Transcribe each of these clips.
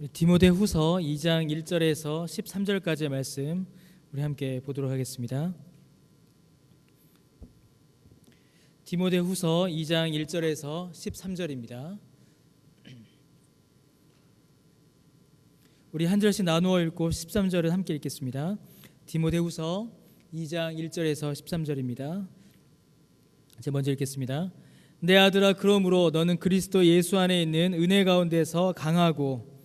디모데후서 2장 1절에서 13절까지의 말씀 우리 함께 보도록 하겠습니다. 디모데후서 2장 1절에서 13절입니다. 우리 한 절씩 나누어 읽고 13절을 함께 읽겠습니다. 디모데후서 2장 1절에서 13절입니다. 제가 먼저 읽겠습니다. 내 아들아, 그러므로 너는 그리스도 예수 안에 있는 은혜 가운데서 강하고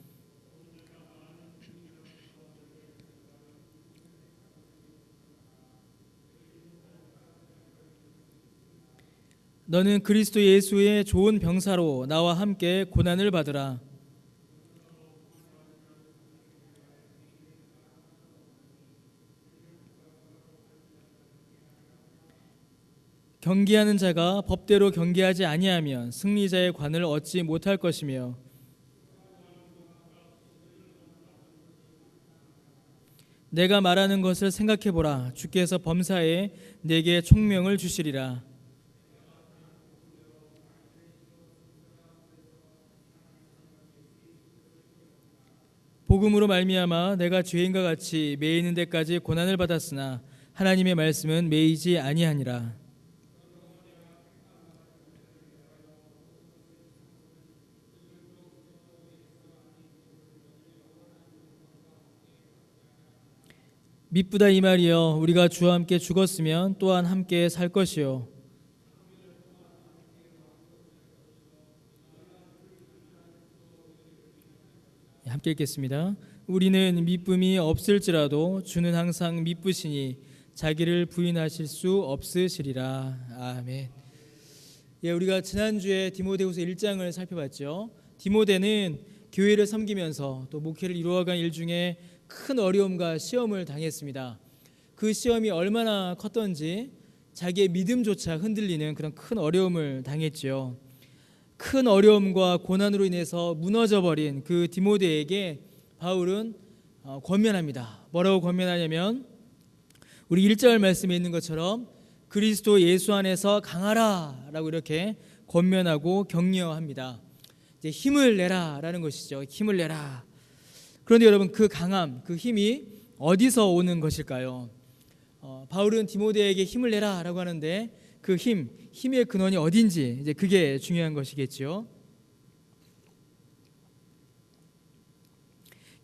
너는 그리스도 예수의 좋은 병사로 나와 함께 고난을 받으라. 경계하는 자가 법대로 경계하지 아니하면 승리자의 관을 얻지 못할 것이며 내가 말하는 것을 생각해 보라. 주께서 범사에 내게 총명을 주시리라. 복음으로 말미암아 내가 죄인과 같이 매이는 데까지 고난을 받았으나 하나님의 말씀은 매이지 아니하니라. 미쁘다 이 말이여, 우리가 주와 함께 죽었으면 또한 함께 살 것이요 함께 읽겠습니다. 우리는 미쁨이 없을지라도 주는 항상 미쁘시니 자기를 부인하실 수 없으시리라. 아멘. 우리가 지난주에 디모데후서 1장을 살펴봤죠. 디모데는 교회를 섬기면서 또 목회를 이루어간 일 중에 큰 어려움과 시험을 당했습니다. 그 시험이 얼마나 컸던지 자기의 믿음조차 흔들리는 그런 큰 어려움을 당했죠. 큰 어려움과 고난으로 인해서 무너져버린 그 디모데에게 바울은 권면합니다. 뭐라고 권면하냐면 우리 1절 말씀에 있는 것처럼 그리스도 예수 안에서 강하라 라고 이렇게 권면하고 격려합니다. 이제 힘을 내라 라는 것이죠. 힘을 내라. 그런데 여러분, 그 강함, 그 힘이 어디서 오는 것일까요? 바울은 디모데에게 힘을 내라 라고 하는데 그 힘의 근원이 어딘지 이제 그게 중요한 것이겠죠.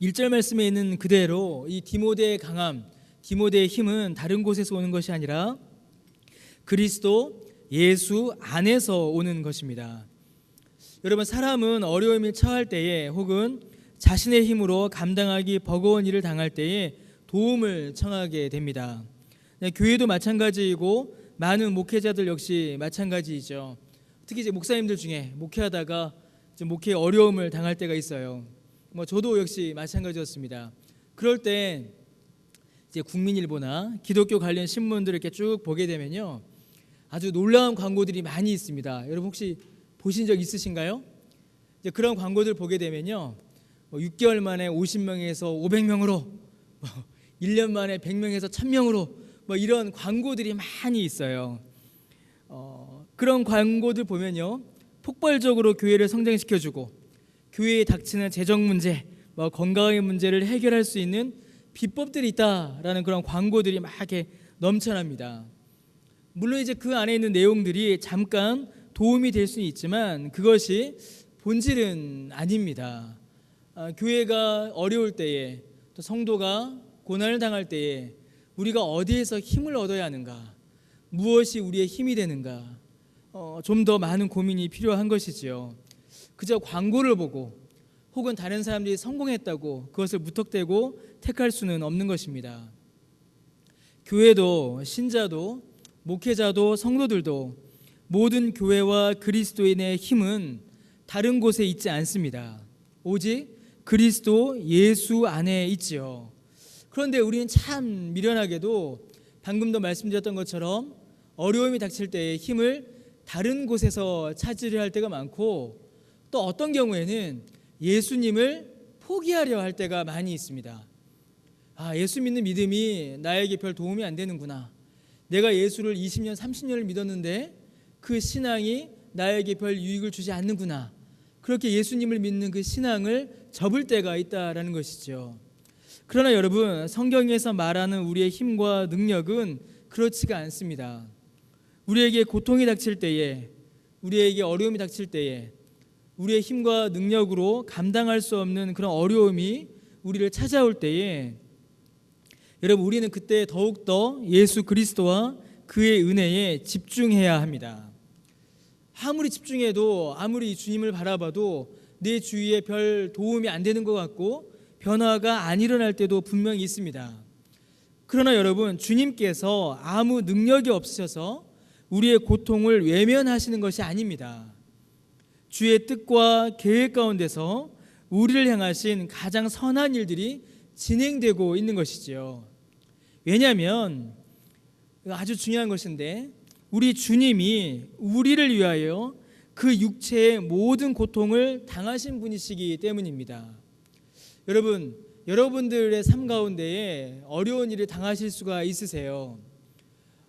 1절 말씀에 있는 그대로 이 디모데의 강함, 디모데의 힘은 다른 곳에서 오는 것이 아니라 그리스도 예수 안에서 오는 것입니다. 여러분, 사람은 어려움이 처할 때에 혹은 자신의 힘으로 감당하기 버거운 일을 당할 때에 도움을 청하게 됩니다. 교회도 마찬가지이고 많은 목회자들 역시 마찬가지이죠. 특히 이제 목사님들 중에 목회하다가 목회에 어려움을 당할 때가 있어요. 저도 역시 마찬가지였습니다. 그럴 때 이제 국민일보나 기독교 관련 신문들을 이렇게 쭉 보게 되면요, 아주 놀라운 광고들이 많이 있습니다. 여러분 혹시 보신 적 있으신가요? 이제 그런 광고들 보게 되면요, 6개월 만에 50명에서 500명으로, 1년 만에 100명에서 1000명으로 이런 광고들이 많이 있어요. 그런 광고들 보면요, 폭발적으로 교회를 성장시켜주고 교회에 닥치는 재정 문제, 건강의 문제를 해결할 수 있는 비법들이 있다라는 그런 광고들이 막 이렇게 넘쳐납니다. 물론 이제 그 안에 있는 내용들이 잠깐 도움이 될 수는 있지만 그것이 본질은 아닙니다. 교회가 어려울 때에, 또 성도가 고난을 당할 때에 우리가 어디에서 힘을 얻어야 하는가, 무엇이 우리의 힘이 되는가, 좀 더 많은 고민이 필요한 것이지요. 그저 광고를 보고 혹은 다른 사람들이 성공했다고 그것을 무턱대고 택할 수는 없는 것입니다. 교회도, 신자도, 목회자도, 성도들도 모든 교회와 그리스도인의 힘은 다른 곳에 있지 않습니다. 오직 그리스도 예수 안에 있지요. 그런데 우리는 참 미련하게도 방금도 말씀드렸던 것처럼 어려움이 닥칠 때의 힘을 다른 곳에서 찾으려 할 때가 많고, 또 어떤 경우에는 예수님을 포기하려 할 때가 많이 있습니다. 예수 믿는 믿음이 나에게 별 도움이 안 되는구나. 내가 예수를 20년, 30년을 믿었는데 그 신앙이 나에게 별 유익을 주지 않는구나. 그렇게 예수님을 믿는 그 신앙을 접을 때가 있다라는 것이죠. 그러나 여러분, 성경에서 말하는 우리의 힘과 능력은 그렇지가 않습니다. 우리에게 고통이 닥칠 때에, 우리에게 어려움이 닥칠 때에 우리의 힘과 능력으로 감당할 수 없는 그런 어려움이 우리를 찾아올 때에 여러분, 우리는 그때 더욱더 예수 그리스도와 그의 은혜에 집중해야 합니다. 아무리 집중해도, 아무리 주님을 바라봐도 내 주위에 별 도움이 안 되는 것 같고 변화가 안 일어날 때도 분명히 있습니다. 그러나 여러분, 주님께서 아무 능력이 없으셔서 우리의 고통을 외면하시는 것이 아닙니다. 주의 뜻과 계획 가운데서 우리를 향하신 가장 선한 일들이 진행되고 있는 것이지요. 왜냐하면 아주 중요한 것인데, 우리 주님이 우리를 위하여 그 육체의 모든 고통을 당하신 분이시기 때문입니다. 여러분, 여러분들의 삶 가운데에 어려운 일을 당하실 수가 있으세요.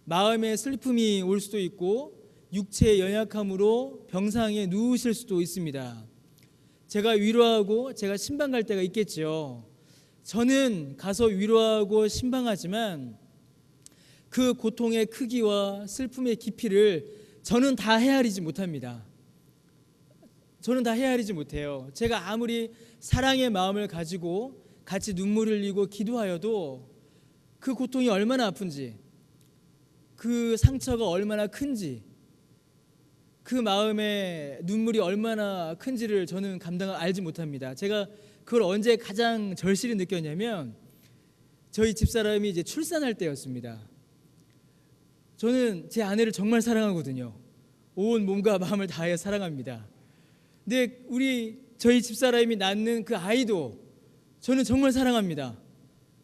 마음의 슬픔이 올 수도 있고 육체의 연약함으로 병상에 누우실 수도 있습니다. 제가 위로하고 제가 신방갈 때가 있겠죠. 저는 가서 위로하고 신방하지만 그 고통의 크기와 슬픔의 깊이를 저는 다 헤아리지 못합니다. 저는 다 헤아리지 못해요. 제가 아무리 사랑의 마음을 가지고 같이 눈물을 흘리고 기도하여도 그 고통이 얼마나 아픈지, 그 상처가 얼마나 큰지, 그 마음의 눈물이 얼마나 큰지를 저는 알지 못합니다. 제가 그걸 언제 가장 절실히 느꼈냐면 저희 집사람이 이제 출산할 때였습니다. 저는 제 아내를 정말 사랑하거든요. 온 몸과 마음을 다해 사랑합니다. 근데 저희 집사람이 낳는 그 아이도 저는 정말 사랑합니다.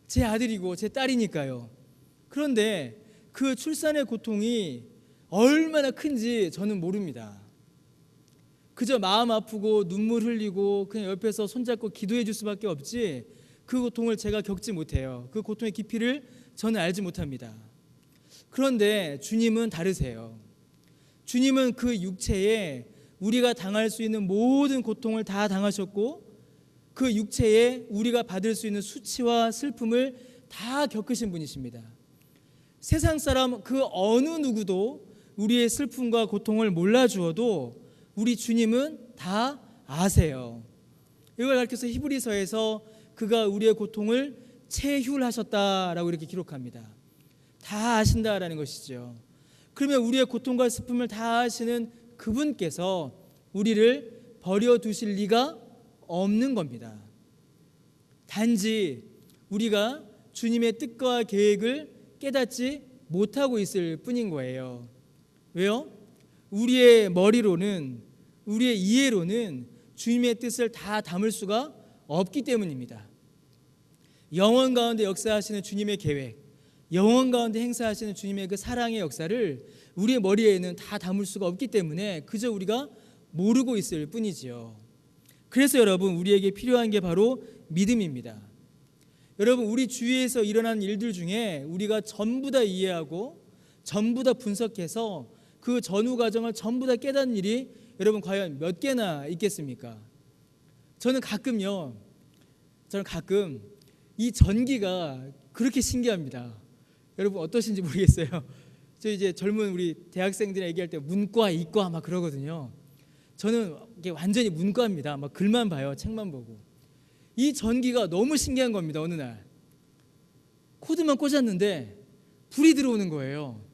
제 아들이고 제 딸이니까요. 그런데 그 출산의 고통이 얼마나 큰지 저는 모릅니다. 그저 마음 아프고 눈물 흘리고 그냥 옆에서 손잡고 기도해 줄 수밖에 없지, 그 고통을 제가 겪지 못해요. 그 고통의 깊이를 저는 알지 못합니다. 그런데 주님은 다르세요. 주님은 그 육체에 우리가 당할 수 있는 모든 고통을 다 당하셨고, 그 육체에 우리가 받을 수 있는 수치와 슬픔을 다 겪으신 분이십니다. 세상 사람 그 어느 누구도 우리의 슬픔과 고통을 몰라주어도 우리 주님은 다 아세요. 이걸 가르쳐서 히브리서에서 그가 우리의 고통을 체휼하셨다라고 이렇게 기록합니다. 다 아신다라는 것이죠. 그러면 우리의 고통과 슬픔을 다 아시는 그분께서 우리를 버려두실 리가 없는 겁니다. 단지 우리가 주님의 뜻과 계획을 깨닫지 못하고 있을 뿐인 거예요. 왜요? 우리의 머리로는, 우리의 이해로는 주님의 뜻을 다 담을 수가 없기 때문입니다. 영원 가운데 역사하시는 주님의 계획, 영원 가운데 행사하시는 주님의 그 사랑의 역사를 우리의 머리에는 다 담을 수가 없기 때문에 그저 우리가 모르고 있을 뿐이지요. 그래서 여러분, 우리에게 필요한 게 바로 믿음입니다. 여러분, 우리 주위에서 일어나는 일들 중에 우리가 전부 다 이해하고 전부 다 분석해서 그 전후 과정을 전부 다 깨닫는 일이 여러분 과연 몇 개나 있겠습니까? 저는 가끔 이 전기가 그렇게 신기합니다. 여러분 어떠신지 모르겠어요. 저 이제 젊은 우리 대학생들이 얘기할 때 문과, 이과 막 그러거든요. 저는 이게 완전히 문과입니다. 막 글만 봐요, 책만 보고. 이 전기가 너무 신기한 겁니다. 어느 날 코드만 꽂았는데 불이 들어오는 거예요.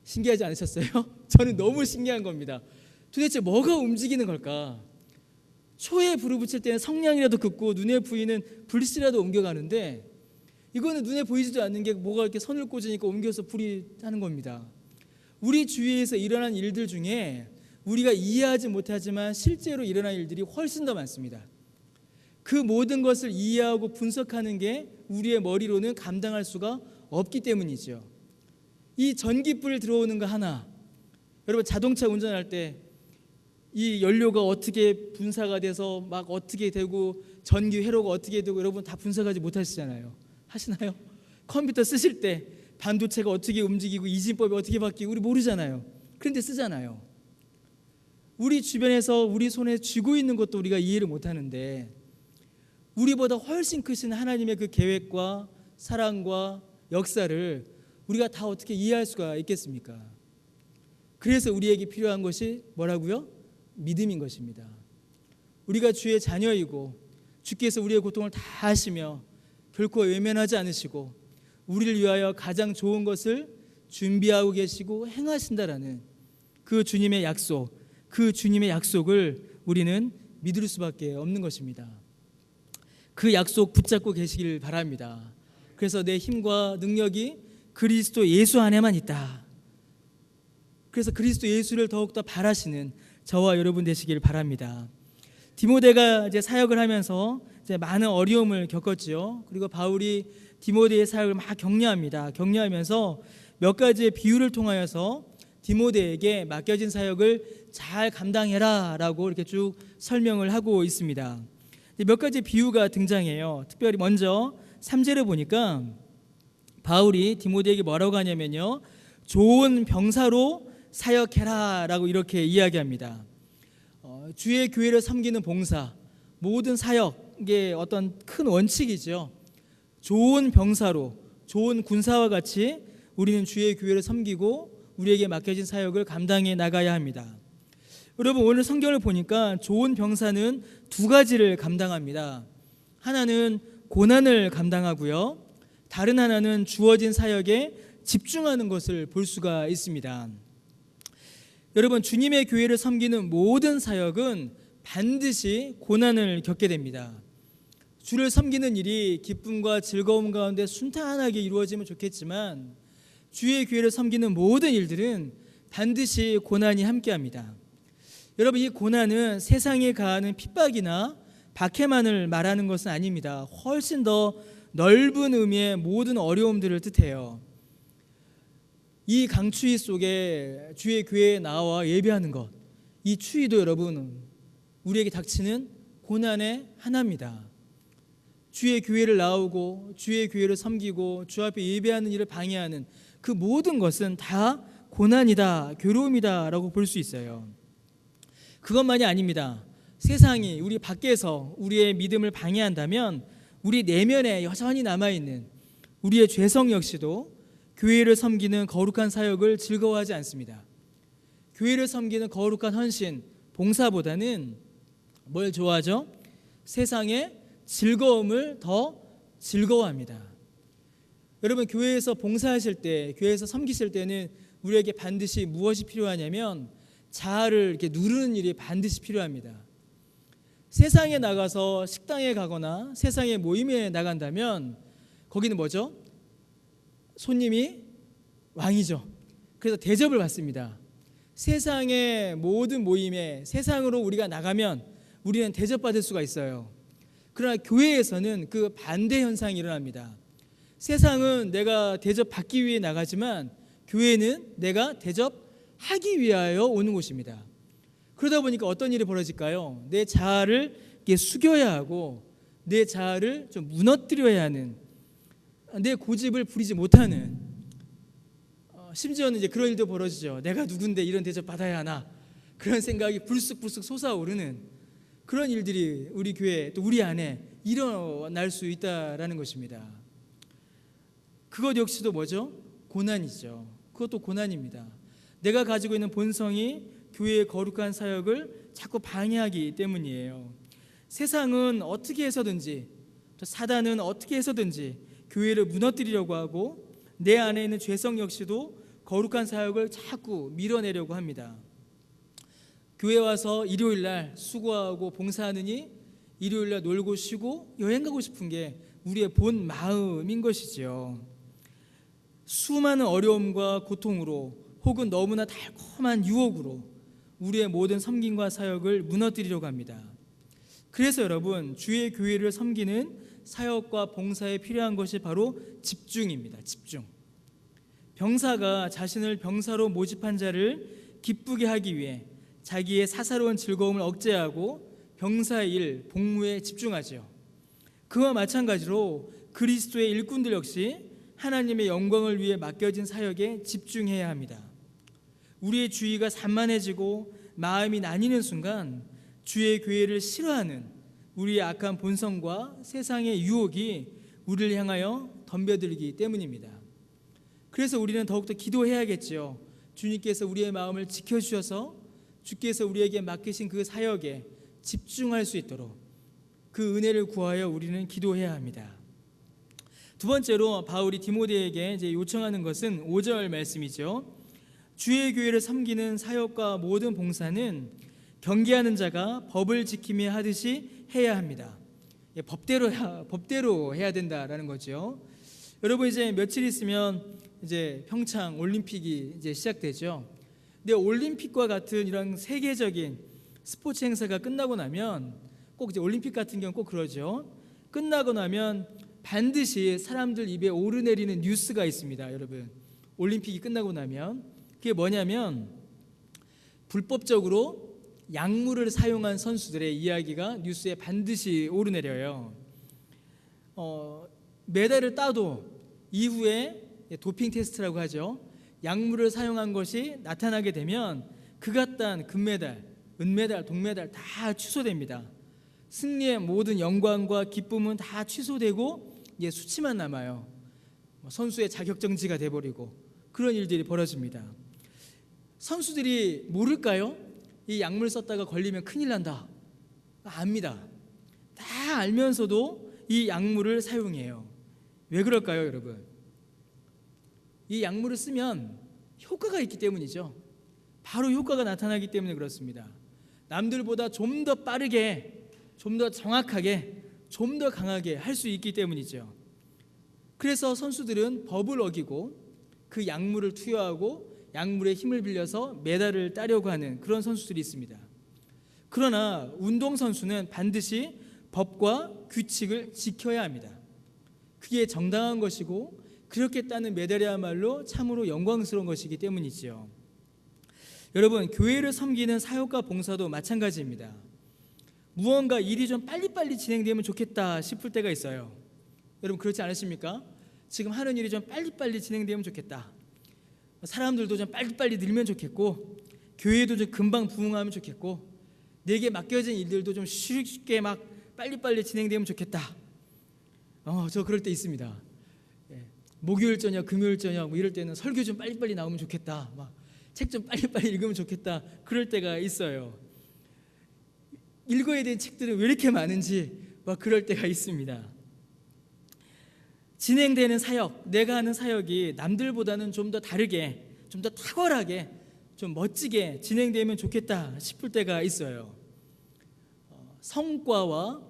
신기하지 않으셨어요? 저는 너무 신기한 겁니다. 도대체 뭐가 움직이는 걸까? 초에 불을 붙일 때는 성냥이라도 긋고 눈에 보이는 불씨라도 옮겨가는데 이거는 눈에 보이지도 않는 게 뭐가 이렇게 선을 꽂으니까 옮겨서 불이 하는 겁니다. 우리 주위에서 일어난 일들 중에 우리가 이해하지 못하지만 실제로 일어난 일들이 훨씬 더 많습니다. 그 모든 것을 이해하고 분석하는 게 우리의 머리로는 감당할 수가 없기 때문이죠. 이 전기불 들어오는 거 하나, 여러분 자동차 운전할 때 이 연료가 어떻게 분사가 돼서 막 어떻게 되고 전기 회로가 어떻게 되고 여러분 다 분석하지 못하시잖아요. 하시나요? 컴퓨터 쓰실 때 반도체가 어떻게 움직이고 이진법이 어떻게 바뀌고 우리 모르잖아요. 그런데 쓰잖아요. 우리 주변에서 우리 손에 쥐고 있는 것도 우리가 이해를 못하는데 우리보다 훨씬 크신 하나님의 그 계획과 사랑과 역사를 우리가 다 어떻게 이해할 수가 있겠습니까? 그래서 우리에게 필요한 것이 뭐라고요? 믿음인 것입니다. 우리가 주의 자녀이고 주께서 우리의 고통을 다 아시며 결코 외면하지 않으시고 우리를 위하여 가장 좋은 것을 준비하고 계시고 행하신다라는 그 주님의 약속, 그 주님의 약속을 우리는 믿을 수밖에 없는 것입니다. 그 약속 붙잡고 계시길 바랍니다. 그래서 내 힘과 능력이 그리스도 예수 안에만 있다. 그래서 그리스도 예수를 더욱더 바라시는 저와 여러분 되시길 바랍니다. 디모데가 이제 사역을 하면서 이제 많은 어려움을 겪었지요. 그리고 바울이 디모데의 사역을 막 격려합니다. 격려하면서 몇 가지의 비유를 통하여서 디모데에게 맡겨진 사역을 잘 감당해라라고 이렇게 쭉 설명을 하고 있습니다. 몇 가지 비유가 등장해요. 특별히 먼저 3절에 보니까 바울이 디모데에게 뭐라고 하냐면요, 좋은 병사로 사역해라라고 이렇게 이야기합니다. 주의 교회를 섬기는 봉사, 모든 사역의 어떤 큰 원칙이죠. 좋은 병사로, 좋은 군사와 같이 우리는 주의 교회를 섬기고 우리에게 맡겨진 사역을 감당해 나가야 합니다. 여러분, 오늘 성경을 보니까 좋은 병사는 두 가지를 감당합니다. 하나는 고난을 감당하고요, 다른 하나는 주어진 사역에 집중하는 것을 볼 수가 있습니다. 여러분, 주님의 교회를 섬기는 모든 사역은 반드시 고난을 겪게 됩니다. 주를 섬기는 일이 기쁨과 즐거움 가운데 순탄하게 이루어지면 좋겠지만 주의 교회를 섬기는 모든 일들은 반드시 고난이 함께합니다. 여러분, 이 고난은 세상에 가하는 핍박이나 박해만을 말하는 것은 아닙니다. 훨씬 더 넓은 의미의 모든 어려움들을 뜻해요. 이 강추위 속에 주의 교회에 나와 예배하는 것, 이 추위도 여러분 우리에게 닥치는 고난의 하나입니다. 주의 교회를 나오고 주의 교회를 섬기고 주 앞에 예배하는 일을 방해하는 그 모든 것은 다 고난이다, 괴로움이다 라고 볼 수 있어요. 그것만이 아닙니다. 세상이 우리 밖에서 우리의 믿음을 방해한다면 우리 내면에 여전히 남아있는 우리의 죄성 역시도 교회를 섬기는 거룩한 사역을 즐거워하지 않습니다. 교회를 섬기는 거룩한 헌신, 봉사보다는 뭘 좋아하죠? 세상의 즐거움을 더 즐거워합니다. 여러분, 교회에서 봉사하실 때, 교회에서 섬기실 때는 우리에게 반드시 무엇이 필요하냐면 자아를 이렇게 누르는 일이 반드시 필요합니다. 세상에 나가서 식당에 가거나 세상의 모임에 나간다면 거기는 뭐죠? 손님이 왕이죠. 그래서 대접을 받습니다. 세상의 모든 모임에 세상으로 우리가 나가면 우리는 대접받을 수가 있어요. 그러나 교회에서는 그 반대 현상이 일어납니다. 세상은 내가 대접받기 위해 나가지만 교회는 내가 대접하기 위하여 오는 곳입니다. 그러다 보니까 어떤 일이 벌어질까요? 내 자아를 이렇게 숙여야 하고 내 자아를 좀 무너뜨려야 하는, 내 고집을 부리지 못하는, 심지어는 이제 그런 일도 벌어지죠. 내가 누군데 이런 대접 받아야 하나, 그런 생각이 불쑥불쑥 솟아오르는 그런 일들이 우리 교회 또 우리 안에 일어날 수 있다라는 것입니다. 그것 역시도 뭐죠? 고난이죠. 그것도 고난입니다. 내가 가지고 있는 본성이 교회의 거룩한 사역을 자꾸 방해하기 때문이에요. 세상은 어떻게 해서든지, 또 사단은 어떻게 해서든지 교회를 무너뜨리려고 하고 내 안에 있는 죄성 역시도 거룩한 사역을 자꾸 밀어내려고 합니다. 교회 와서 일요일날 수고하고 봉사하느니 일요일날 놀고 쉬고 여행 가고 싶은 게 우리의 본 마음인 것이지요. 수많은 어려움과 고통으로 혹은 너무나 달콤한 유혹으로 우리의 모든 섬김과 사역을 무너뜨리려고 합니다. 그래서 여러분, 주의 교회를 섬기는 사역과 봉사에 필요한 것이 바로 집중입니다. 집중. 병사가 자신을 병사로 모집한 자를 기쁘게 하기 위해 자기의 사사로운 즐거움을 억제하고 병사의 일, 복무에 집중하죠. 그와 마찬가지로 그리스도의 일꾼들 역시 하나님의 영광을 위해 맡겨진 사역에 집중해야 합니다. 우리의 주의가 산만해지고 마음이 나뉘는 순간 주의 교회를 싫어하는 우리의 악한 본성과 세상의 유혹이 우리를 향하여 덤벼들기 때문입니다. 그래서 우리는 더욱더 기도해야겠지요. 주님께서 우리의 마음을 지켜주셔서 주께서 우리에게 맡기신 그 사역에 집중할 수 있도록 그 은혜를 구하여 우리는 기도해야 합니다. 두 번째로 바울이 디모데에게 이제 요청하는 것은 5절 말씀이죠. 주의 교회를 섬기는 사역과 모든 봉사는 경계하는 자가 법을 지키며 하듯이 해야 합니다. 법대로 해야 된다라는 거죠. 여러분, 이제 며칠 있으면 이제 평창 올림픽이 이제 시작되죠. 근데 올림픽과 같은 이런 세계적인 스포츠 행사가 끝나고 나면 꼭 이제 올림픽 같은 경우 꼭 그러죠. 끝나고 나면 반드시 사람들 입에 오르내리는 뉴스가 있습니다. 여러분, 올림픽이 끝나고 나면 그게 뭐냐면 불법적으로 약물을 사용한 선수들의 이야기가 뉴스에 반드시 오르내려요. 메달을 따도 이후에 도핑 테스트라고 하죠. 약물을 사용한 것이 나타나게 되면 그가 딴 금메달, 은메달, 동메달 다 취소됩니다. 승리의 모든 영광과 기쁨은 다 취소되고 수치만 남아요. 선수의 자격정지가 돼버리고 그런 일들이 벌어집니다. 선수들이 모를까요? 이 약물 썼다가 걸리면 큰일 난다. 압니다. 다 알면서도 이 약물을 사용해요. 왜 그럴까요, 여러분? 이 약물을 쓰면 효과가 있기 때문이죠. 바로 효과가 나타나기 때문에 그렇습니다. 남들보다 좀 더 빠르게, 좀 더 정확하게, 좀 더 강하게 할 수 있기 때문이죠. 그래서 선수들은 법을 어기고 그 약물을 투여하고 약물의 힘을 빌려서 메달을 따려고 하는 그런 선수들이 있습니다. 그러나 운동선수는 반드시 법과 규칙을 지켜야 합니다. 그게 정당한 것이고 그렇게 따는 메달이야말로 참으로 영광스러운 것이기 때문이지요. 여러분, 교회를 섬기는 사역과 봉사도 마찬가지입니다. 무언가 일이 좀 빨리빨리 진행되면 좋겠다 싶을 때가 있어요. 여러분, 그렇지 않으십니까? 지금 하는 일이 좀 빨리빨리 진행되면 좋겠다. 사람들도 좀 빨리빨리 늘면 좋겠고 교회도 좀 금방 부흥하면 좋겠고 내게 맡겨진 일들도 좀 쉽게 막 빨리빨리 진행되면 좋겠다. 저 그럴 때 있습니다. 목요일 저녁, 금요일 저녁 뭐 이럴 때는 설교 좀 빨리빨리 나오면 좋겠다. 막 책 좀 빨리빨리 읽으면 좋겠다. 그럴 때가 있어요. 읽어야 되는 책들은 왜 이렇게 많은지 막 그럴 때가 있습니다. 진행되는 사역, 내가 하는 사역이 남들보다는 좀 더 다르게, 좀 더 탁월하게, 좀 멋지게 진행되면 좋겠다 싶을 때가 있어요. 성과와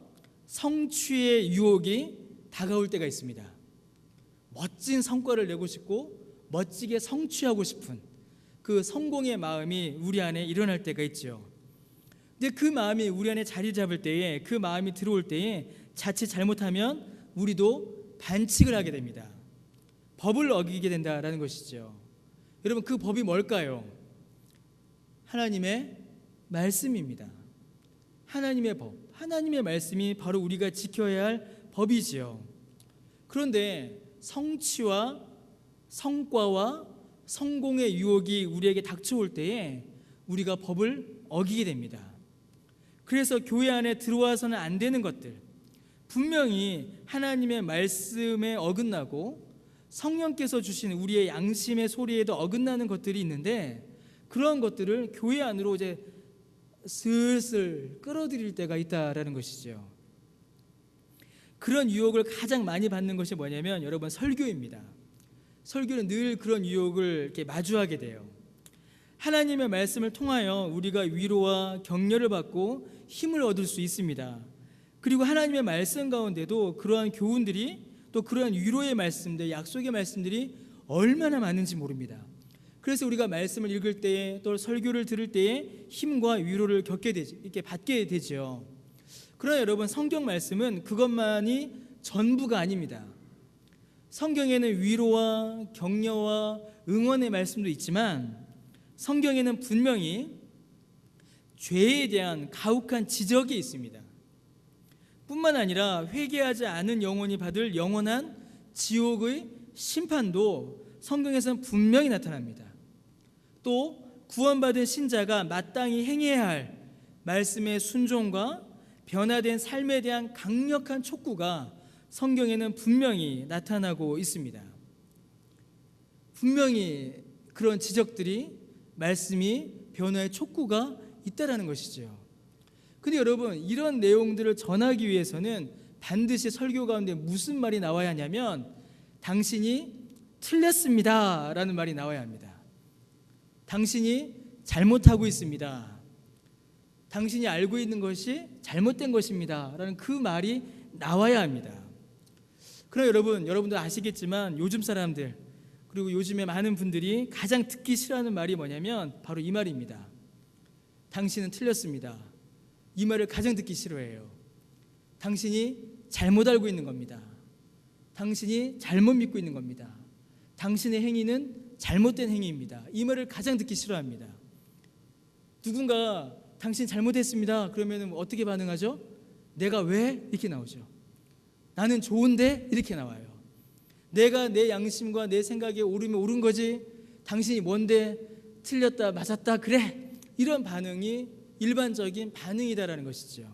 성취의 유혹이 다가올 때가 있습니다. 멋진 성과를 내고 싶고 멋지게 성취하고 싶은 그 성공의 마음이 우리 안에 일어날 때가 있죠. 근데 그 마음이 우리 안에 자리 잡을 때에, 그 마음이 들어올 때에 자칫 잘못하면 우리도 반칙을 하게 됩니다. 법을 어기게 된다라는 것이죠. 여러분, 그 법이 뭘까요? 하나님의 말씀입니다. 하나님의 법, 하나님의 말씀이 바로 우리가 지켜야 할 법이지요. 그런데 성취와 성과와 성공의 유혹이 우리에게 닥쳐올 때에 우리가 법을 어기게 됩니다. 그래서 교회 안에 들어와서는 안 되는 것들, 분명히 하나님의 말씀에 어긋나고 성령께서 주신 우리의 양심의 소리에도 어긋나는 것들이 있는데 그런 것들을 교회 안으로 이제 슬슬 끌어들일 때가 있다라는 것이죠. 그런 유혹을 가장 많이 받는 것이 뭐냐면 여러분, 설교입니다. 설교는 늘 그런 유혹을 이렇게 마주하게 돼요. 하나님의 말씀을 통하여 우리가 위로와 격려를 받고 힘을 얻을 수 있습니다. 그리고 하나님의 말씀 가운데도 그러한 교훈들이, 또 그러한 위로의 말씀들, 약속의 말씀들이 얼마나 많은지 모릅니다. 그래서 우리가 말씀을 읽을 때에, 또 설교를 들을 때에 힘과 위로를 이렇게 받게 되죠. 그러나 여러분, 성경 말씀은 그것만이 전부가 아닙니다. 성경에는 위로와 격려와 응원의 말씀도 있지만 성경에는 분명히 죄에 대한 가혹한 지적이 있습니다. 뿐만 아니라 회개하지 않은 영혼이 받을 영원한 지옥의 심판도 성경에서는 분명히 나타납니다. 또 구원받은 신자가 마땅히 행해야 할 말씀의 순종과 변화된 삶에 대한 강력한 촉구가 성경에는 분명히 나타나고 있습니다. 분명히 그런 지적들이, 말씀이 변화의 촉구가 있다라는 것이죠. 근데 여러분, 이런 내용들을 전하기 위해서는 반드시 설교 가운데 무슨 말이 나와야 하냐면 당신이 틀렸습니다 라는 말이 나와야 합니다. 당신이 잘못하고 있습니다. 당신이 알고 있는 것이 잘못된 것입니다 라는 그 말이 나와야 합니다. 그럼 여러분들 아시겠지만 요즘 사람들, 그리고 요즘에 많은 분들이 가장 듣기 싫어하는 말이 뭐냐면 바로 이 말입니다. 당신은 틀렸습니다. 이 말을 가장 듣기 싫어해요. 당신이 잘못 알고 있는 겁니다. 당신이 잘못 믿고 있는 겁니다. 당신의 행위는 잘못된 행위입니다. 이 말을 가장 듣기 싫어합니다. 누군가 당신 잘못했습니다 그러면 어떻게 반응하죠? 내가 왜? 이렇게 나오죠. 나는 좋은데? 이렇게 나와요. 내가 내 양심과 내 생각에 옳으면 옳은 거지, 당신이 뭔데? 틀렸다 맞았다 그래, 이런 반응이 일반적인 반응이다라는 것이죠.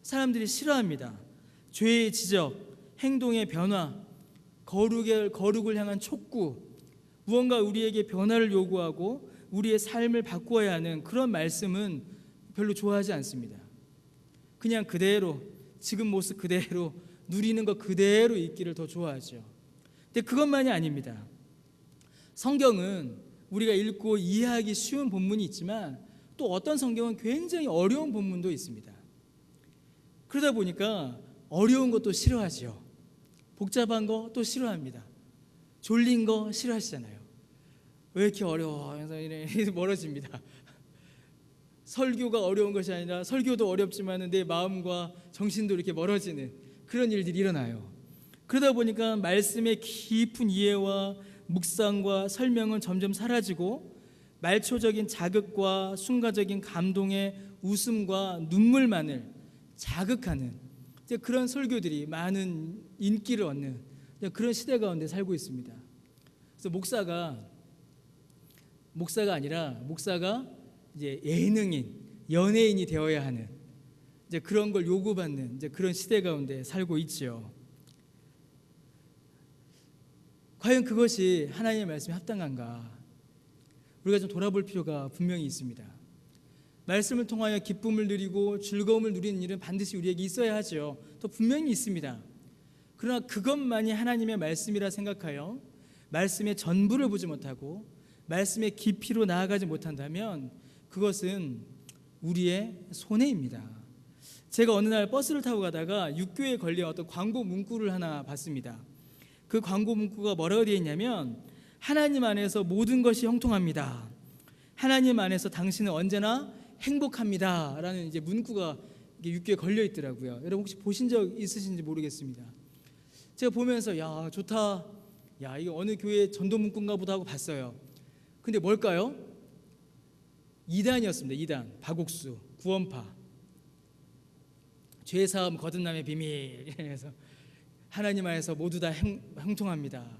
사람들이 싫어합니다. 죄의 지적, 행동의 변화, 거룩을 향한 촉구, 무언가 우리에게 변화를 요구하고 우리의 삶을 바꾸어야 하는 그런 말씀은 별로 좋아하지 않습니다. 그냥 그대로, 지금 모습 그대로, 누리는 것 그대로 있기를 더 좋아하죠. 근데 그것만이 아닙니다. 성경은 우리가 읽고 이해하기 쉬운 본문이 있지만 또 어떤 성경은 굉장히 어려운 본문도 있습니다. 그러다 보니까 어려운 것도 싫어하죠. 복잡한 거 또 싫어합니다. 졸린 거 싫어하시잖아요. 왜 이렇게 어려워? 그래서 이래 멀어집니다. 설교가 어려운 것이 아니라 설교도 어렵지만 내 마음과 정신도 이렇게 멀어지는 그런 일들이 일어나요. 그러다 보니까 말씀의 깊은 이해와 묵상과 설명은 점점 사라지고 말초적인 자극과 순간적인 감동의 웃음과 눈물만을 자극하는 그런 설교들이 많은 인기를 얻는 그런 시대 가운데 살고 있습니다. 그래서 목사가 아니라 이제 예능인, 연예인이 되어야 하는 이제 그런 걸 요구받는 이제 그런 시대 가운데 살고 있죠. 과연 그것이 하나님의 말씀에 합당한가? 우리가 좀 돌아볼 필요가 분명히 있습니다. 말씀을 통하여 기쁨을 누리고 즐거움을 누리는 일은 반드시 우리에게 있어야 하죠. 또 분명히 있습니다. 그러나 그것만이 하나님의 말씀이라 생각하여 말씀의 전부를 보지 못하고 말씀의 깊이로 나아가지 못한다면 그것은 우리의 손해입니다. 제가 어느 날 버스를 타고 가다가 육교에 걸린 어떤 광고 문구를 하나 봤습니다. 그 광고 문구가 뭐라고 되어 있냐면 하나님 안에서 모든 것이 형통합니다. 하나님 안에서 당신은 언제나 행복합니다 라는 이제 문구가 육교에 걸려 있더라고요. 여러분 혹시 보신 적 있으신지 모르겠습니다. 제가 보면서 야 좋다, 야 이게 어느 교회 전도 문구인가 보다 하고 봤어요. 근데 뭘까요? 2단이었습니다. 2단 박옥수 구원파 죄사함 거듭남의 비밀, 그래서 하나님 안에서 모두 다 형통합니다.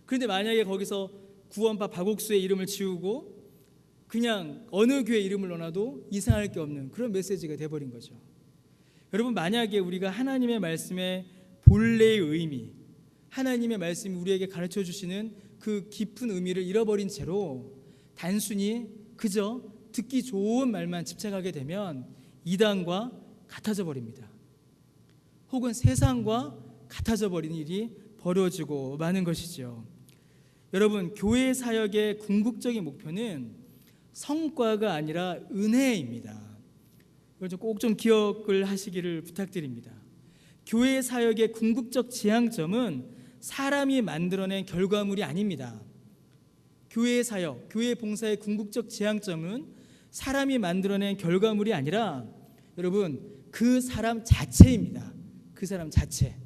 그런데 만약에 거기서 구원파 박옥수의 이름을 지우고 그냥 어느 교회 이름을 넣어놔도 이상할 게 없는 그런 메시지가 돼버린 거죠. 여러분 만약에 우리가 하나님의 말씀의 본래의 의미, 하나님의 말씀이 우리에게 가르쳐 주시는 그 깊은 의미를 잃어버린 채로 단순히 그저 듣기 좋은 말만 집착하게 되면 이단과 같아져 버립니다. 혹은 세상과 같아져 버리는 일이 벌어지고 마는 것이죠. 여러분 교회 사역의 궁극적인 목표는 성과가 아니라 은혜입니다. 이걸 꼭 좀 기억을 하시기를 부탁드립니다. 교회 사역의 궁극적 지향점은 사람이 만들어낸 결과물이 아닙니다. 교회 사역, 교회 봉사의 궁극적 지향점은 사람이 만들어낸 결과물이 아니라 여러분 그 사람 자체입니다. 그 사람 자체.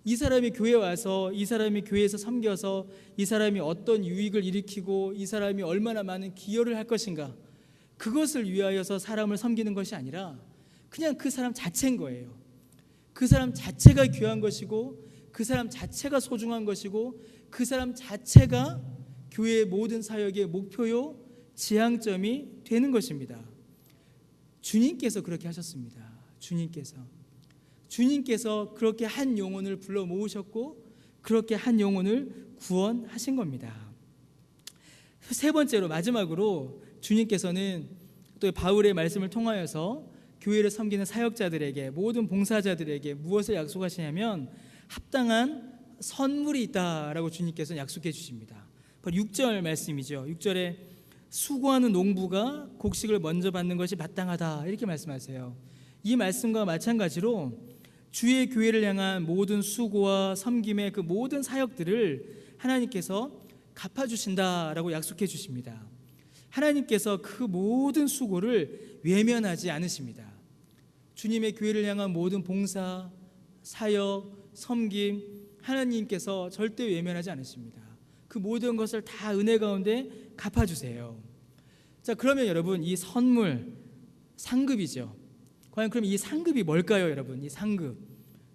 이 사람이 교회에 와서, 이 사람이 교회에서 섬겨서 이 사람이 어떤 유익을 일으키고 이 사람이 얼마나 많은 기여를 할 것인가, 그것을 위하여서 사람을 섬기는 것이 아니라 그냥 그 사람 자체인 거예요. 그 사람 자체가 귀한 것이고 그 사람 자체가 소중한 것이고 그 사람 자체가 교회의 모든 사역의 목표요, 지향점이 되는 것입니다. 주님께서 그렇게 하셨습니다. 주님께서 그렇게 한 영혼을 불러 모으셨고 그렇게 한 영혼을 구원하신 겁니다. 세 번째로, 마지막으로 주님께서는 또 바울의 말씀을 통하여서 교회를 섬기는 사역자들에게, 모든 봉사자들에게 무엇을 약속하시냐면 합당한 선물이 있다라고 주님께서는 약속해 주십니다. 바로 6절 말씀이죠. 6절에 수고하는 농부가 곡식을 먼저 받는 것이 마땅하다, 이렇게 말씀하세요. 이 말씀과 마찬가지로 주의 교회를 향한 모든 수고와 섬김의 그 모든 사역들을 하나님께서 갚아주신다라고 약속해 주십니다. 하나님께서 그 모든 수고를 외면하지 않으십니다. 주님의 교회를 향한 모든 봉사, 사역, 섬김, 하나님께서 절대 외면하지 않으십니다. 그 모든 것을 다 은혜 가운데 갚아주세요. 자, 그러면 여러분, 이 선물, 상급이죠. 과연 그럼 이 상급이 뭘까요, 여러분? 이 상급.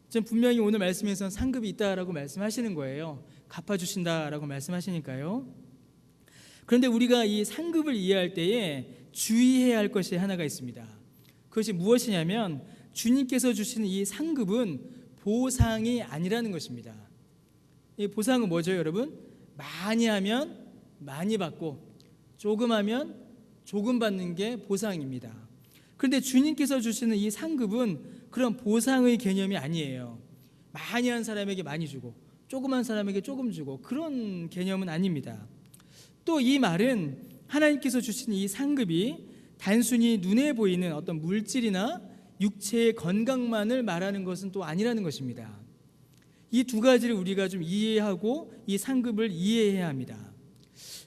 전 분명히 오늘 말씀에서는 상급이 있다라고 말씀하시는 거예요. 갚아주신다라고 말씀하시니까요. 그런데 우리가 이 상급을 이해할 때에 주의해야 할 것이 하나가 있습니다. 그것이 무엇이냐면 주님께서 주시는 이 상급은 보상이 아니라는 것입니다. 이 보상은 뭐죠, 여러분? 많이 하면 많이 받고 조금 하면 조금 받는 게 보상입니다. 그런데 주님께서 주시는 이 상급은 그런 보상의 개념이 아니에요. 많이 한 사람에게 많이 주고 조금 한 사람에게 조금 주고 그런 개념은 아닙니다. 또 이 말은 하나님께서 주신 이 상급이 단순히 눈에 보이는 어떤 물질이나 육체의 건강만을 말하는 것은 또 아니라는 것입니다. 이 두 가지를 우리가 좀 이해하고 이 상급을 이해해야 합니다.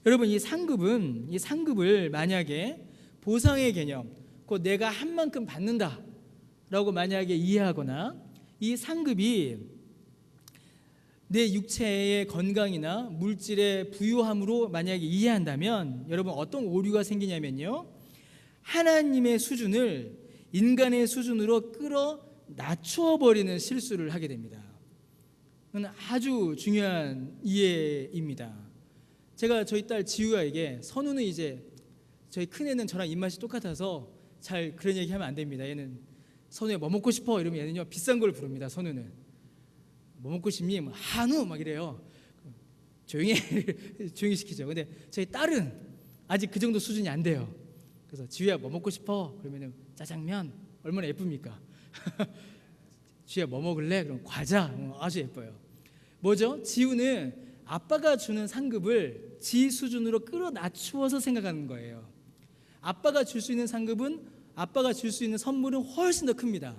여러분, 이 상급을 만약에 보상의 개념, 곧 내가 한 만큼 받는다라고 만약에 이해하거나 이 상급이 내 육체의 건강이나 물질의 부유함으로 만약에 이해한다면 여러분, 어떤 오류가 생기냐면요, 하나님의 수준을 인간의 수준으로 끌어 낮추어 버리는 실수를 하게 됩니다. 그건 아주 중요한 이해입니다. 제가 저희 딸 지우야에게, 선우는 이제 저희 큰애는 저랑 입맛이 똑같아서 잘 그런 얘기 하면 안 됩니다. 얘는 선우야 뭐 먹고 싶어 이러면 얘는요 비싼 걸 부릅니다. 선우는 뭐 먹고 싶니? 뭐 한우 막 이래요. 조용히 시키죠. 근데 저희 딸은 아직 그 정도 수준이 안 돼요. 그래서 지우야 뭐 먹고 싶어? 그러면은 짜장면. 얼마나 예쁩니까? 지우야 뭐 먹을래? 그럼 과자. 아주 예뻐요. 뭐죠? 지우는 아빠가 주는 상급을 지 수준으로 끌어 낮추어서 생각하는 거예요. 아빠가 줄 수 있는 상급은, 아빠가 줄 수 있는 선물은 훨씬 더 큽니다.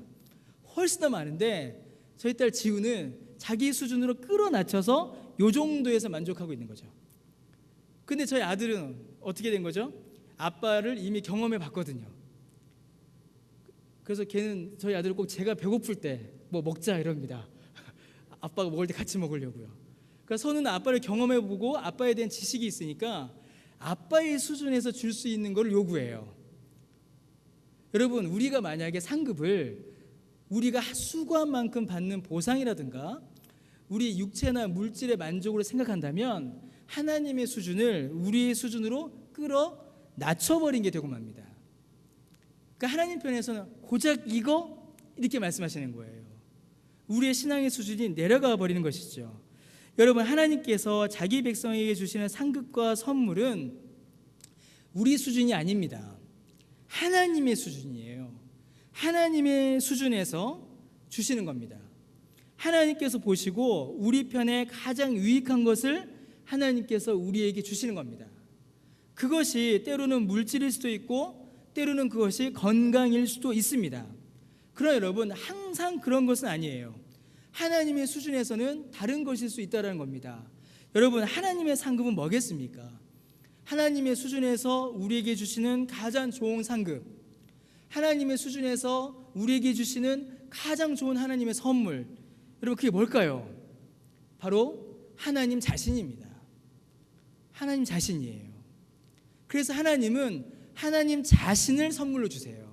훨씬 더 많은데 저희 딸 지우는 자기 수준으로 끌어 낮춰서 요 정도에서 만족하고 있는 거죠. 근데 저희 아들은 어떻게 된 거죠? 아빠를 이미 경험해 봤거든요. 그래서 걔는, 저희 아들은 꼭 제가 배고플 때 뭐 먹자 이럽니다. 아빠가 먹을 때 같이 먹으려고요. 그러니까 선우는 아빠를 경험해 보고 아빠에 대한 지식이 있으니까 아빠의 수준에서 줄 수 있는 걸 요구해요. 여러분, 우리가 만약에 상급을 우리가 수고한 만큼 받는 보상이라든가 우리 육체나 물질의 만족으로 생각한다면 하나님의 수준을 우리의 수준으로 끌어 낮춰버린 게 되고 맙니다. 그러니까 하나님 편에서는 고작 이거? 이렇게 말씀하시는 거예요. 우리의 신앙의 수준이 내려가 버리는 것이죠. 여러분, 하나님께서 자기 백성에게 주시는 상급과 선물은 우리 수준이 아닙니다. 하나님의 수준이에요. 하나님의 수준에서 주시는 겁니다. 하나님께서 보시고 우리 편에 가장 유익한 것을 하나님께서 우리에게 주시는 겁니다. 그것이 때로는 물질일 수도 있고 때로는 그것이 건강일 수도 있습니다. 그러나 여러분, 항상 그런 것은 아니에요. 하나님의 수준에서는 다른 것일 수 있다는 겁니다. 여러분, 하나님의 상급은 뭐겠습니까? 하나님의 수준에서 우리에게 주시는 가장 좋은 상급, 하나님의 수준에서 우리에게 주시는 가장 좋은 하나님의 선물, 여러분 그게 뭘까요? 바로 하나님 자신입니다. 하나님 자신이에요. 그래서 하나님은 하나님 자신을 선물로 주세요.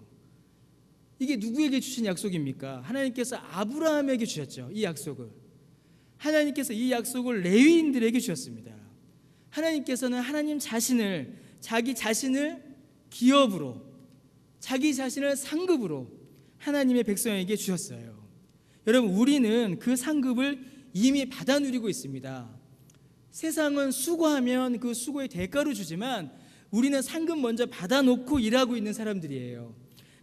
이게 누구에게 주신 약속입니까? 하나님께서 아브라함에게 주셨죠. 이 약속을 하나님께서 이 약속을 레위인들에게 주셨습니다. 하나님께서는 하나님 자신을, 자기 자신을 기업으로, 자기 자신을 상급으로 하나님의 백성에게 주셨어요. 여러분, 우리는 그 상급을 이미 받아 누리고 있습니다. 세상은 수고하면 그 수고의 대가로 주지만 우리는 상급 먼저 받아놓고 일하고 있는 사람들이에요.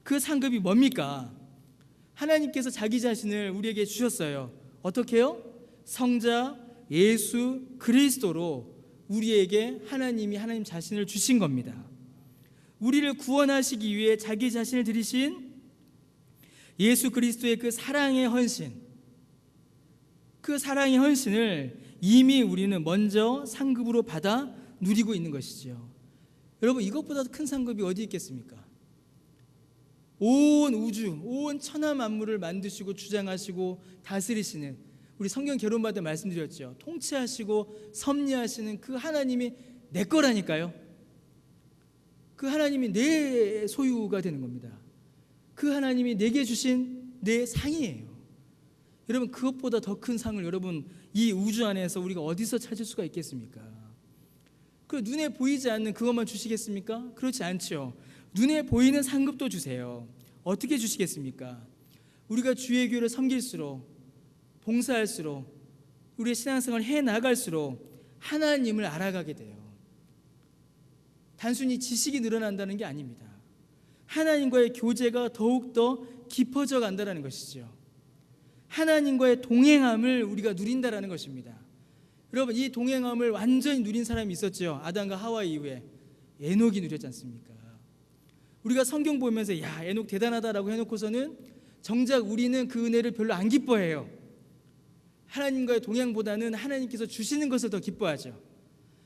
그 상급이 뭡니까? 하나님께서 자기 자신을 우리에게 주셨어요. 어떻게요? 성자 예수 그리스도로 우리에게 하나님이 하나님 자신을 주신 겁니다. 우리를 구원하시기 위해 자기 자신을 드리신 예수 그리스도의 그 사랑의 헌신, 그 사랑의 헌신을 이미 우리는 먼저 상급으로 받아 누리고 있는 것이죠. 여러분, 이것보다 큰 상급이 어디 있겠습니까? 온 우주, 온 천하 만물을 만드시고 주장하시고 다스리시는, 우리 성경 결혼받을 때 말씀드렸죠. 통치하시고 섭리하시는 그 하나님이 내 거라니까요. 그 하나님이 내 소유가 되는 겁니다. 그 하나님이 내게 주신 내 상이에요. 여러분, 그것보다 더 큰 상을 여러분 이 우주 안에서 우리가 어디서 찾을 수가 있겠습니까? 그 눈에 보이지 않는 그것만 주시겠습니까? 그렇지 않죠. 눈에 보이는 상급도 주세요. 어떻게 주시겠습니까? 우리가 주의 교회를 섬길수록, 봉사할수록, 우리의 신앙생활을 해나갈수록 하나님을 알아가게 돼요. 단순히 지식이 늘어난다는 게 아닙니다. 하나님과의 교제가 더욱더 깊어져 간다는 것이죠. 하나님과의 동행함을 우리가 누린다는 것입니다. 여러분, 이 동행함을 완전히 누린 사람이 있었죠. 아담과 하와 이후에 에녹이 누렸지 않습니까? 우리가 성경 보면서 야, 에녹 대단하다라고 해놓고서는 정작 우리는 그 은혜를 별로 안 기뻐해요. 하나님과의 동행보다는 하나님께서 주시는 것을 더 기뻐하죠.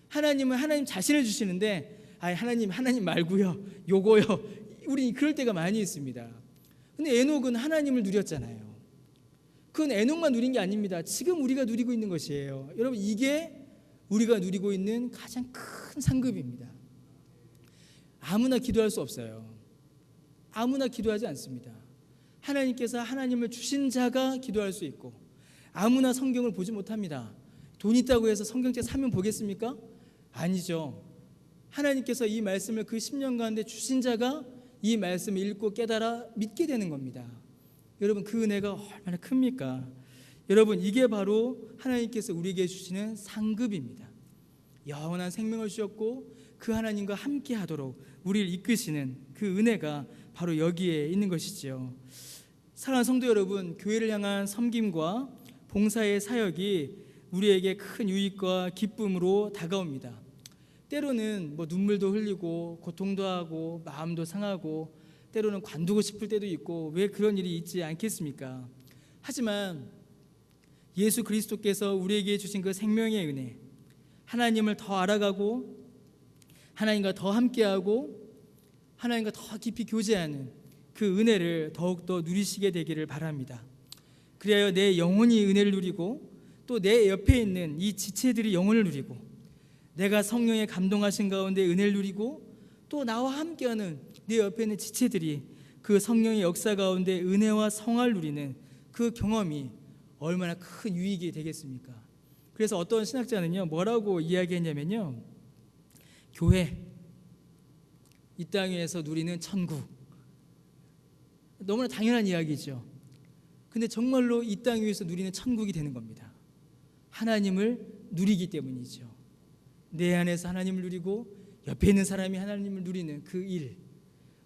하나님은 하나님 자신을 주시는데 하나님 말고요, 요거요, 우리 그럴 때가 많이 있습니다. 근데 에녹은 하나님을 누렸잖아요. 그건 에녹만 누린 게 아닙니다. 지금 우리가 누리고 있는 것이에요. 여러분, 이게 우리가 누리고 있는 가장 큰 상급입니다. 아무나 기도할 수 없어요. 아무나 기도하지 않습니다. 하나님께서 하나님을 주신 자가 기도할 수 있고, 아무나 성경을 보지 못합니다. 돈 있다고 해서 성경책 사면 보겠습니까? 아니죠. 하나님께서 이 말씀을 그 10년 가운데 주신 자가 이 말씀을 읽고 깨달아 믿게 되는 겁니다. 여러분, 그 은혜가 얼마나 큽니까? 여러분, 이게 바로 하나님께서 우리에게 주시는 상급입니다. 영원한 생명을 주셨고 그 하나님과 함께 하도록 우리를 이끄시는 그 은혜가 바로 여기에 있는 것이지요. 사랑하는 성도 여러분, 교회를 향한 섬김과 봉사의 사역이 우리에게 큰 유익과 기쁨으로 다가옵니다. 때로는 눈물도 흘리고 고통도 하고 마음도 상하고 때로는 관두고 싶을 때도 있고, 왜 그런 일이 있지 않겠습니까? 하지만 예수 그리스도께서 우리에게 주신 그 생명의 은혜, 하나님을 더 알아가고 하나님과 더 함께하고 하나님과 더 깊이 교제하는 그 은혜를 더욱더 누리시게 되기를 바랍니다. 그리하여 내 영혼이 은혜를 누리고 또 내 옆에 있는 이 지체들이 영혼을 누리고, 내가 성령의 감동하신 가운데 은혜를 누리고 또 나와 함께하는 내 옆에 있는 지체들이 그 성령의 역사 가운데 은혜와 성화를 누리는 그 경험이 얼마나 큰 유익이 되겠습니까? 그래서 어떤 신학자는요, 뭐라고 이야기했냐면요, 교회, 이 땅 위에서 누리는 천국, 너무나 당연한 이야기죠. 근데 정말로 이 땅 위에서 누리는 천국이 되는 겁니다. 하나님을 누리기 때문이죠. 내 안에서 하나님을 누리고 옆에 있는 사람이 하나님을 누리는 그 일,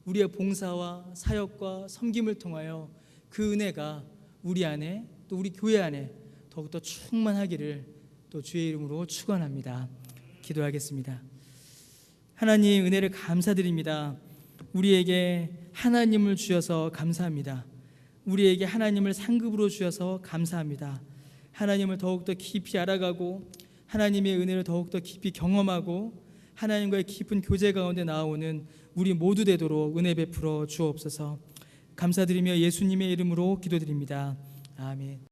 우리의 봉사와 사역과 섬김을 통하여 그 은혜가 우리 안에, 또 우리 교회 안에 더욱더 충만하기를 또 주의 이름으로 축원합니다. 기도하겠습니다. 하나님, 은혜를 감사드립니다. 우리에게 하나님을 주셔서 감사합니다. 우리에게 하나님을 상급으로 주셔서 감사합니다. 하나님을 더욱더 깊이 알아가고 하나님의 은혜를 더욱더 깊이 경험하고 하나님과의 깊은 교제 가운데 나오는 우리 모두 되도록 은혜 베풀어 주옵소서. 감사드리며 예수님의 이름으로 기도드립니다. 아멘.